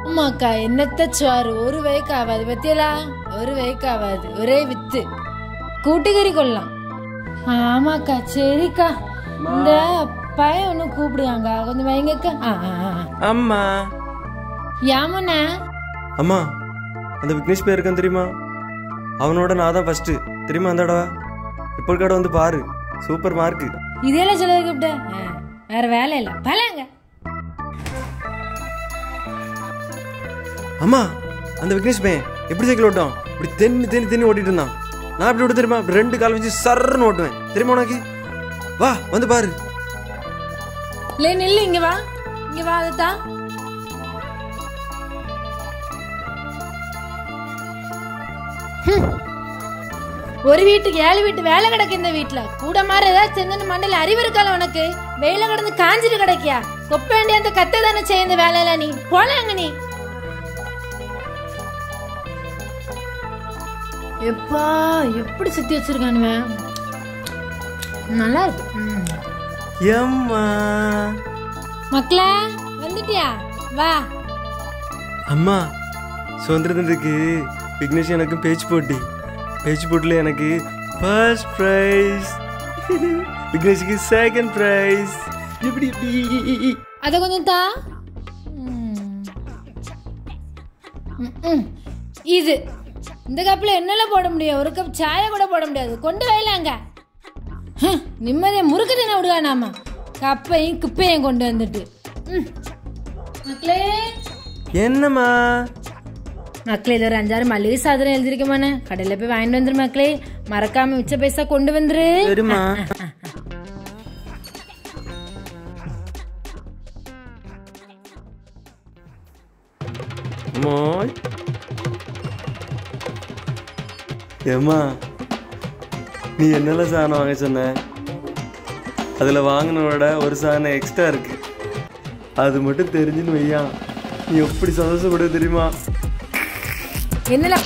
அம்மாக்கா என்னத்த சோறு ஒரு வயக்கு ஆகாது பத்தியலா, ஒரு வயக்கு ஆகாது, ஒரே வித்து கூட்டுக்கறி கொள்ளலாம். ஆமாக்கா சரிக்கா. இந்த பையன் ஒண்ணு கூப்பிடுவாங்க, கொஞ்சம் வைங்கக்கா. அம்மா யாமண்ண அம்மா அந்த விக்னேஷ் பேர் இருக்கான் தெரியுமா? அவனோட நான் தான் ஃபர்ஸ்ட் தெரியுமா? அந்த தடவை இப்போ கடை வந்து பாரு, சூப்பர் மார்க். இதெல்லாம் சொல்ல கூப்பிட்ட, வேற வேலை இல்லை பலாங்க. அம்மா அந்த விக்னேஷ் பையன் எப்படி சைக்கிள் ஓட்டும்? இப்படி தென்னு ஓட்டிட்டு இருந்தான். நான் இப்படி ஓட்டு தெரியுமா? இப்படி 2 கால் வச்சு சர்ன்னு ஓட்டுவேன் தெரியுமா உனக்கு? வா வந்து பாரு. இல்லை நில்லு, இங்க வா, இங்க வா. அதுதான் ஒரு வீட்டுக்கு 7 வீட்டு வேலை கிடக்கு. இந்த வீட்டுல கூட மாதிரி ஏதாவது செஞ்சு மண்டல அறிவு இருக்கால உனக்கு? வெயில கிடந்து காஞ்சிட்டு கிடைக்கியா? கொப்ப வேண்டிய அந்த கத்தை தானே செய்ய இந்த வேலையில. நீ போலாங்க நீ. எப்பா எப்படி சுத்தி வச்சிருக்கானுவ, நல்லா இருக்கு. எம்மா மக்களே வந்துட்டியா? வா. அம்மா சுதந்திரத்துக்கு விக்னேஷ் எனக்கு பேச்சு போட்டில எனக்கு ஃபர்ஸ்ட் பிரைஸ், விக்னேஷுக்கு செகண்ட் பிரைஸ். இப்படி அத கொஞ்சம் தா. இது இந்த கப்பில் என்னெல்லாம் போட முடியும்? ஒரு கப் சாய கூட போட முடியாது. கொண்டு வைலாங்க. நிம்மதியை முறுக்கு தின விடுவா நாம. கப்பையும் குப்பையும் கொண்டு வந்துட்டு. மக்களே என்னம்மா? மக்களே இது ஒரு 5-6 மளிகை சாதனம் எழுதிருக்கமான, கடையில போய் வாங்கிட்டு வந்துரு மக்களே. மறக்காம மிச்ச பைசா கொண்டு வந்துரு. சரிம்மா. ஏம்மா நீ என்னெல்லாம் சாதனம் வாங்க சொன்ன? அதில் வாங்கினோட ஒரு சாதனம் எக்ஸ்ட்ரா இருக்கு. அது மட்டும் தெரிஞ்சுன்னு வையா, நீ எப்படி சந்தோஷப்படுவ தெரியுமா? என்னல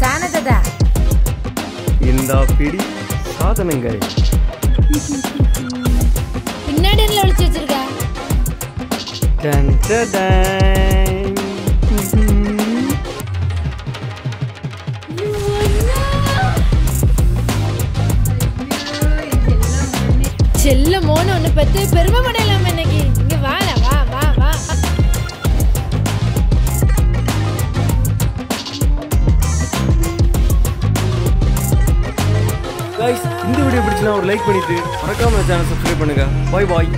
சாணத்தா இந்த பிடி சாதனங்கள் பின்னாடி என்ன ஒளிச்சு வச்சிருக்கா? செல்ல மோன ஒண்ணு பத்தி பெருமை பண்ணலாம் இன்னைக்கு. இங்க வால வா வா வா. गाइस இந்த வீடியோ பிடிச்சா ஒரு லைக் பண்ணிட்டு மறக்காம சேனலை சப்ஸ்கிரைப் பண்ணுங்க. Bye bye.